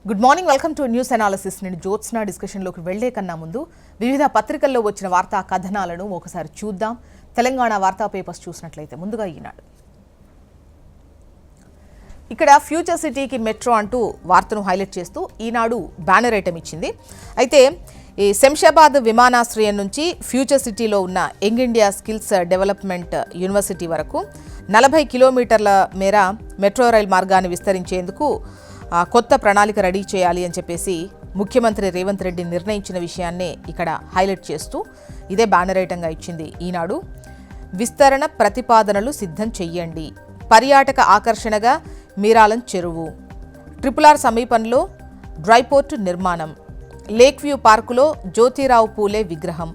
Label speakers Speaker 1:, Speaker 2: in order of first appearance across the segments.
Speaker 1: Good morning, welcome to news analysis. నేను జ్యోత్స్న. డిస్కషన్లోకి వెళ్లే కన్నా ముందు వివిధ పత్రికల్లో వచ్చిన వార్తా కథనాలను ఒకసారి చూద్దాం. తెలంగాణ వార్తా పేపర్స్ చూసినట్లయితే ముందుగా ఈనాడు ఇక్కడ ఫ్యూచర్ సిటీకి మెట్రో అంటూ వార్తను హైలైట్ చేస్తూ ఈనాడు బ్యానర్ ఐటమ్ ఇచ్చింది. అయితే ఈ శంషాబాద్ విమానాశ్రయం నుంచి ఫ్యూచర్ సిటీలో ఉన్న young India skills development university వరకు 40 కిలోమీటర్ల మేర మెట్రో రైల్ మార్గాన్ని విస్తరించేందుకు కొత్త ప్రణాళిక రెడీ చేయాలి అని చెప్పేసి ముఖ్యమంత్రి రేవంత్ రెడ్డి నిర్ణయించిన విషయాన్నే ఇక్కడ హైలైట్ చేస్తూ ఇదే బ్యానర్ ఐటంగా ఇచ్చింది ఈనాడు. విస్తరణ ప్రతిపాదనలు సిద్ధం చెయ్యండి, పర్యాటక ఆకర్షణగా మీరాలం చెరువు, RRR సమీపంలో డ్రైపోర్టు నిర్మాణం, లేక్ వ్యూ పార్కులో జ్యోతిరావు పూలే విగ్రహం,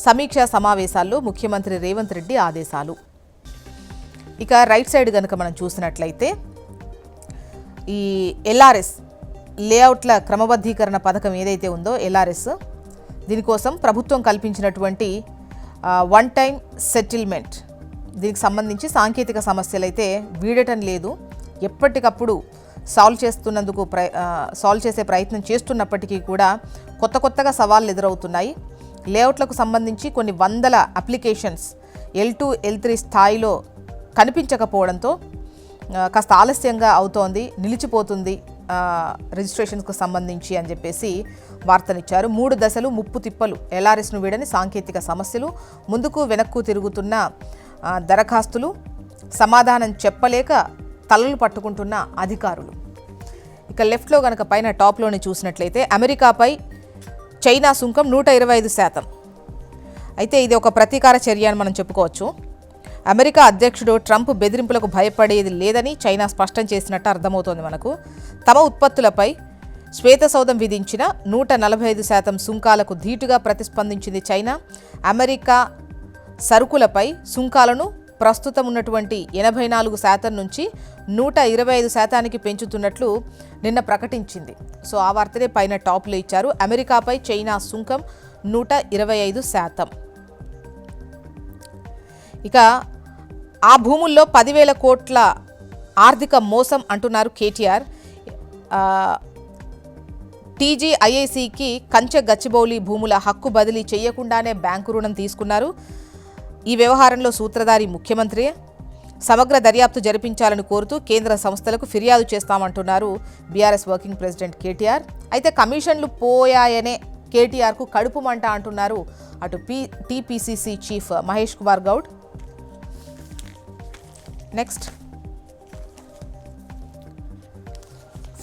Speaker 1: సమీక్షా సమావేశాల్లో ముఖ్యమంత్రి రేవంత్ రెడ్డి ఆదేశాలు. ఇక రైట్ సైడ్ కనుక మనం చూసినట్లయితే ఈ LRS లేఅవుట్ల క్రమబద్ధీకరణ పథకం ఏదైతే ఉందో LRS, దీనికోసం ప్రభుత్వం కల్పించినటువంటి వన్ టైం సెటిల్మెంట్, దీనికి సంబంధించి సాంకేతిక సమస్యలు అయితే వీడటం లేదు. ఎప్పటికప్పుడు సాల్వ్ చేసే ప్రయత్నం చేస్తున్నప్పటికీ కూడా కొత్తగా సవాళ్ళు ఎదురవుతున్నాయి. లేఅవుట్లకు సంబంధించి కొన్ని వందల అప్లికేషన్స్ L2, L3 స్థాయిలో కనిపించకపోవడంతో కాస్త ఆలస్యంగా అవుతోంది, నిలిచిపోతుంది రిజిస్ట్రేషన్స్కు సంబంధించి అని చెప్పేసి వార్తనిచ్చారు. 3 దశలు ముప్పు తిప్పలు, LRSను వీడని సాంకేతిక సమస్యలు, ముందుకు వెనక్కు తిరుగుతున్న దరఖాస్తులు, సమాధానం చెప్పలేక తలలు పట్టుకుంటున్న అధికారులు. ఇక లెఫ్ట్లో కనుక పైన టాప్లోని చూసినట్లయితే అమెరికాపై చైనా సుంకం 125%. అయితే ఇది ఒక ప్రతీకార చర్య అని మనం చెప్పుకోవచ్చు. అమెరికా అధ్యక్షుడు ట్రంప్ బెదిరింపులకు భయపడేది లేదని చైనా స్పష్టం చేసినట్టు అర్థమవుతోంది మనకు. తమ ఉత్పత్తులపై శ్వేతసౌధం విధించిన 145% సుంకాలకు ధీటుగా ప్రతిస్పందించింది చైనా. అమెరికా సరుకులపై సుంకాలను ప్రస్తుతం ఉన్నటువంటి 84% నుంచి 125%కి పెంచుతున్నట్లు నిన్న ప్రకటించింది. సో ఆ వార్తనే పైన టాప్లో ఇచ్చారు. అమెరికాపై చైనా సుంకం 125%. ఇక ఆ భూముల్లో 10,000 కోట్ల ఆర్థిక మోసం అంటున్నారు కేటీఆర్. TGIICకి కంచె గచ్చిబౌలి భూముల హక్కు బదిలీ చేయకుండానే బ్యాంకు రుణం తీసుకున్నారు. ఈ వ్యవహారంలో సూత్రధారి ముఖ్యమంత్రి. సమగ్ర దర్యాప్తు జరిపించాలని కోరుతూ కేంద్ర సంస్థలకు ఫిర్యాదు చేస్తామంటున్నారు బీఆర్ఎస్ వర్కింగ్ ప్రెసిడెంట్ కేటీఆర్. అయితే కమిషన్లు పోయాయనే కేటీఆర్కు కడుపు మంట అంటున్నారు అటు TPCC chief Mahesh Kumar Goud. Next,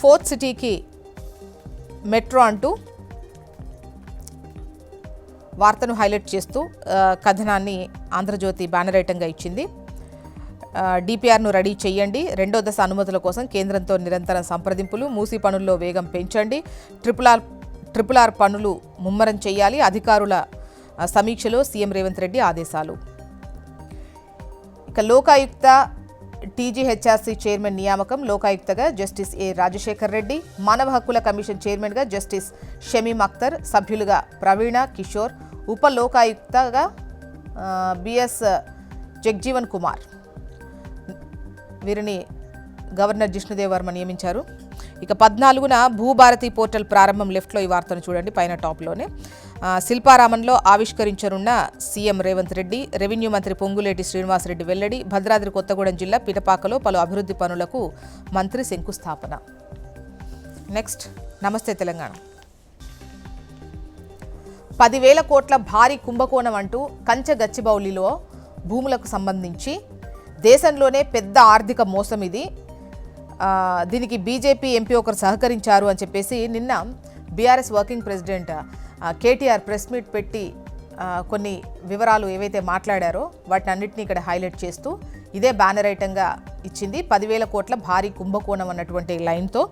Speaker 1: fourth సిటీకి మెట్రో అంటూ వార్తను హైలైట్ చేస్తూ కథనాన్ని ఆంధ్రజ్యోతి బ్యానర్ ఐటంగా ఇచ్చింది. DPRను రెడీ చేయండి, 2వ దశ అనుమతుల కోసం కేంద్రంతో నిరంతరం సంప్రదింపులు, మూసీ పనుల్లో వేగం పెంచండి, RRR పనులు ముమ్మరం చేయాలి, అధికారుల సమీక్షలో సీఎం రేవంత్ రెడ్డి ఆదేశాలు. ఇక లోకాయుక్త TGHRC చైర్మన్ నియామకం, లోకాయుక్తగా జస్టిస్ A. రాజశేఖర్ రెడ్డి, మానవ హక్కుల కమిషన్ చైర్మన్గా జస్టిస్ షమీమ్ అఖ్తర్, సభ్యులుగా ప్రవీణ కిషోర్, ఉప లోకాయుక్తగా BS జగ్జీవన్ కుమార్, వీరిని గవర్నర్ జిష్ణుదేవ్ వర్మ నియమించారు. ఇక 14న భూభారతి పోర్టల్ ప్రారంభం. లెఫ్ట్లో ఈ వార్తను చూడండి పైన టాప్లోనే. శిల్పారామంలో ఆవిష్కరించనున్న సీఎం రేవంత్ రెడ్డి. రెవెన్యూ మంత్రి పొంగులేటి శ్రీనివాసరెడ్డి వెల్లడి. భద్రాద్రి కొత్తగూడెం జిల్లా పిటపాకలో పలు అభివృద్ధి పనులకు మంత్రి శంకుస్థాపన. నెక్స్ట్, నమస్తే తెలంగాణ. 10,000 కోట్ల భారీ కుంభకోణం అంటూ కంచె గచ్చిబౌలిలో భూములకు సంబంధించి దేశంలోనే పెద్ద ఆర్థిక మోసం ఇది. దీనికి బీజేపీ ఎంపీ ఒకరు సహకరించారు అని చెప్పేసి నిన్న BRS working president KTR press meet పెట్టి కొన్ని వివరాలు ఏవైతే మాట్లాడారో వాటిని అన్నింటినీ ఇక్కడ హైలైట్ చేస్తూ ఇదే బ్యానర్ ఐటంగా ఇచ్చింది. 10,000 కోట్ల భారీ కుంభకోణం అన్నటువంటి లైన్తో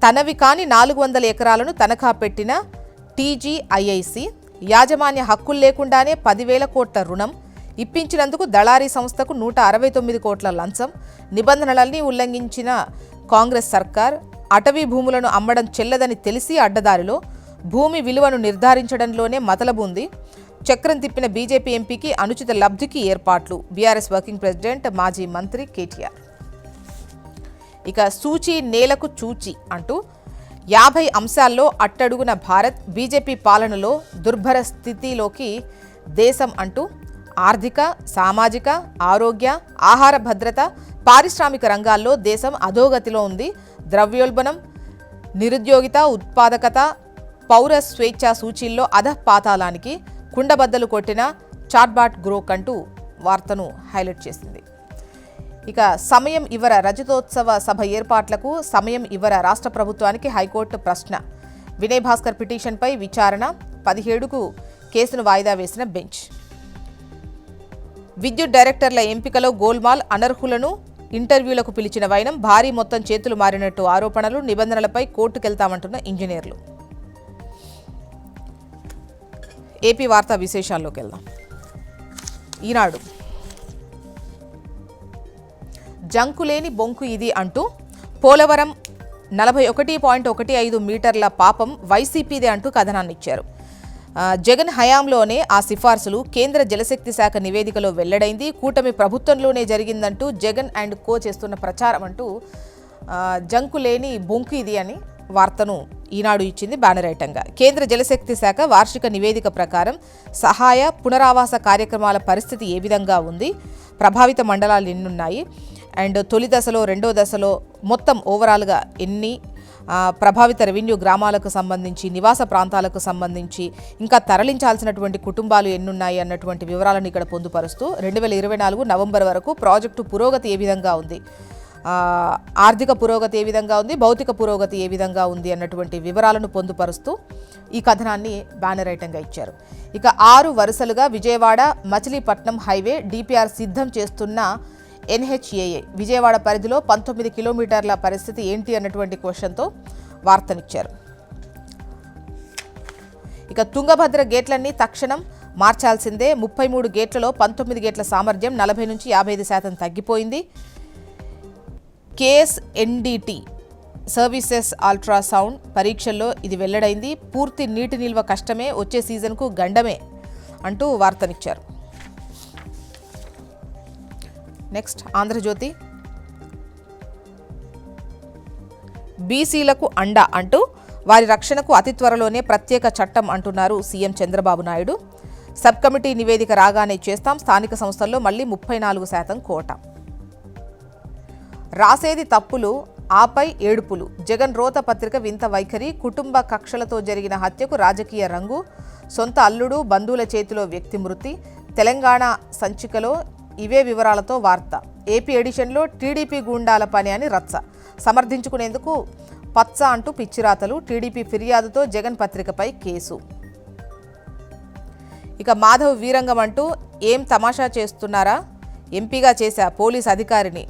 Speaker 1: తనవి కాని 400 ఎకరాలను తనఖా పెట్టిన TGIIC, యాజమాన్య హక్కులు లేకుండానే 10,000 కోట్ల రుణం ఇప్పించినందుకు దళారీ సంస్థకు 169 కోట్ల లంచం, నిబంధనలన్నీ ఉల్లంఘించిన కాంగ్రెస్ సర్కార్, అటవీ భూములను అమ్మడం చెల్లదని తెలిసి అడ్డదారిలో భూమి విలువను నిర్ధారించడంలోనే మతలబుంది, చక్రం తిప్పిన బీజేపీ ఎంపీకి అనుచిత లబ్ధికి ఏర్పాట్లు. బీఆర్ఎస్ వర్కింగ్ ప్రెసిడెంట్ మాజీ మంత్రి కేటీఆర్. ఇక సూచి నేలకు చూచి అంటూ 50 అంశాల్లో అట్టడుగున భారత్, బీజేపీ పాలనలో దుర్భర స్థితిలోకి దేశం అంటూ ఆర్థిక, సామాజిక, ఆరోగ్య, ఆహార భద్రత, పారిశ్రామిక రంగాల్లో దేశం అధోగతిలో ఉంది. ద్రవ్యోల్బణం, నిరుద్యోగిత, ఉత్పాదకత, పౌర స్వేచ్ఛ సూచీల్లో అధపాతాళానికి కుండబద్దలు కొట్టిన చాట్బాట్ గ్రోక్ అంటూ వార్తను హైలైట్ చేసింది. ఇక సమయం ఇవ్వర రజతోత్సవ సభ ఏర్పాట్లకు సమయం ఇవ్వర రాష్ట్ర ప్రభుత్వానికి హైకోర్టు ప్రశ్న. వినయ్ భాస్కర్ పిటిషన్పై విచారణ 17కు కేసును వాయిదా వేసిన బెంచ్. విద్యుత్ డైరెక్టర్ల ఎంపికలో గోల్మాల్, అనర్హులను ఇంటర్వ్యూలకు పిలిచిన వైనం, భారీ మొత్తం చేతులు మారినట్టు ఆరోపణలు, నిబంధనలపై కోర్టుకెళ్తామంటున్న ఇంజనీర్లు. ఏపీ వార్తా విశేషాల్లోకి వెళ్దాం. ఈనాడు జంకులేని బొంకు ఇది అంటూ పోలవరం 41.15 మీటర్ల పాపం వైసీపీదే అంటూ కథనాన్ని ఇచ్చారు. జగన్ హయాంలోనే ఆ సిఫార్సులు కేంద్ర జలశక్తి శాఖ నివేదికలో వెల్లడైంది. కూటమి ప్రభుత్వంలోనే జరిగిందంటూ జగన్ అండ్ కో చేస్తున్న ప్రచారం అంటూ జంకులేని బొంకు ఇది అని వార్తను ఈనాడు ఇచ్చింది బ్యానర్ ఐటంగా. కేంద్ర జలశక్తి శాఖ వార్షిక నివేదిక ప్రకారం సహాయ పునరావాస కార్యక్రమాల పరిస్థితి ఏ విధంగా ఉంది, ప్రభావిత మండలాలు ఎన్నున్నాయి, అండ్ తొలి దశలో, రెండో దశలో మొత్తం ఓవరాల్గా ఎన్ని ప్రభావిత రెవెన్యూ గ్రామాలకు సంబంధించి, నివాస ప్రాంతాలకు సంబంధించి, ఇంకా తరలించాల్సినటువంటి కుటుంబాలు ఎన్నున్నాయి అన్నటువంటి వివరాలను ఇక్కడ పొందుపరుస్తూ 2024 నవంబర్ వరకు ప్రాజెక్టు పురోగతి ఏ విధంగా ఉంది, ఆర్థిక పురోగతి ఏ విధంగా ఉంది, భౌతిక పురోగతి ఏ విధంగా ఉంది అన్నటువంటి వివరాలను పొందుపరుస్తూ ఈ కథనాన్ని బ్యానర్ ఐటంగా ఇచ్చారు. ఇక 6 వరుసలుగా విజయవాడ మచిలీపట్నం హైవే డిపిఆర్ సిద్ధం చేస్తున్న NHAA విజయవాడ పరిధిలో 19 కిలోమీటర్ల పరిస్థితి ఏంటి అన్నటువంటి క్వశ్చన్తో వార్తనిచ్చారు. ఇక తుంగభద్ర గేట్లన్నీ తక్షణం మార్చాల్సిందే, 33 గేట్లలో 19 గేట్ల సామర్థ్యం 40 నుంచి 55% తగ్గిపోయింది. KSNDT సర్వీసెస్ అల్ట్రాసౌండ్ పరీక్షల్లో ఇది వెల్లడైంది. పూర్తి నీటి నిల్వ కష్టమే, వచ్చే సీజన్కు గండమే అంటూ వార్తనిచ్చారు. నెక్స్ట్ ఆంధ్రజ్యోతి బీసీలకు అండ అంటూ వారి రక్షణకు అతి త్వరలోనే ప్రత్యేక చట్టం అంటున్నారు CM Chandrababu Naidu. Sub committee నివేదిక రాగానే చేస్తాం, స్థానిక సంస్థల్లో మళ్ళీ 34% కోట. రాసేది తప్పులు, ఆపై ఏడుపులు, జగన్ రోత పత్రిక వింత వైఖరి, కుటుంబ కక్షలతో జరిగిన హత్యకు రాజకీయ రంగు, సొంత అల్లుడు బంధువుల చేతిలో వ్యక్తి మృతి, తెలంగాణ సంచికలో ఇవే వివరాలతో వార్త. ఏపీ ఎడిషన్లో టీడీపీ గూండాల పని అని రచ్చ, సమర్థించుకునేందుకు పచ్చ అంటూ పిచ్చిరాతలు, టీడీపీ ఫిర్యాదుతో జగన్ పత్రికపై కేసు. ఇక మాధవ్ వీరంగం అంటూ ఏం తమాషా చేస్తున్నారా, ఎంపీగా చేశా పోలీస్ అధికారిని,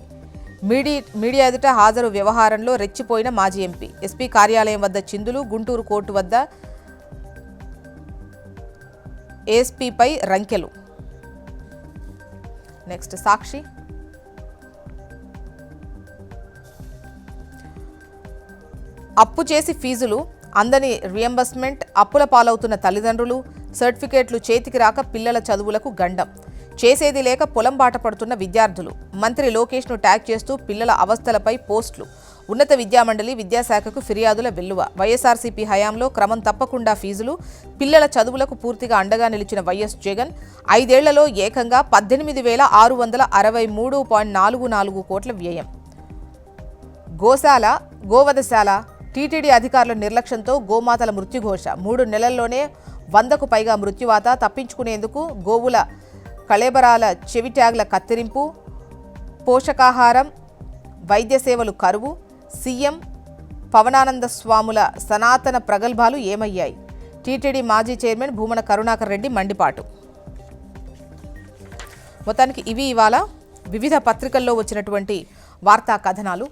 Speaker 1: మీడియా ఎదుట హాజరు వ్యవహారంలో రెచ్చిపోయిన మాజీ ఎంపీ, ఎస్పీ కార్యాలయం వద్ద చిందులు, గుంటూరు కోర్టు వద్ద ఏఎస్పీపై రంకెలు. నెక్స్ట్ సాక్షి అప్పు చేసి ఫీజులు అందని రియంబర్స్మెంట్, అప్పుల పాలవుతున్న తల్లిదండ్రులు, సర్టిఫికేట్లు చేతికి రాక పిల్లల చదువులకు గండం, చేసేది లేక పొలం బాట పడుతున్న విద్యార్థులు, మంత్రి లోకేష్ను ట్యాగ్ చేస్తూ పిల్లల అవస్థలపై పోస్టులు, ఉన్నత విద్యామండలి విద్యాశాఖకు ఫిర్యాదుల వెల్లువ, వైఎస్ఆర్సీపీ హయాంలో క్రమం తప్పకుండా ఫీజులు, పిల్లల చదువులకు పూర్తిగా అండగా నిలిచిన వైఎస్ జగన్ 5 ఏళ్లలో ఏకంగా 18,663.44 కోట్ల వ్యయం. గోవధశాల టీటీడీ అధికారుల నిర్లక్ష్యంతో గోమాతల మృత్యుఘోష, 3 నెలల్లోనే 100కు పైగా మృత్యువాత, తప్పించుకునేందుకు గోవుల కళేబరాల చెవి ట్యాగ్ల కత్తిరింపు, పోషకాహారం వైద్య సేవలు కరువు, సీఎం పవనానంద స్వాముల సనాతన ప్రగల్భాలు ఏమయ్యాయి, టీటీడీ మాజీ చైర్మన్ భూమన కరుణాకర్ రెడ్డి మండిపాటు. మొత్తానికి ఇవి ఇవాళ వివిధ పత్రికల్లో వచ్చినటువంటి వార్తా కథనాలు.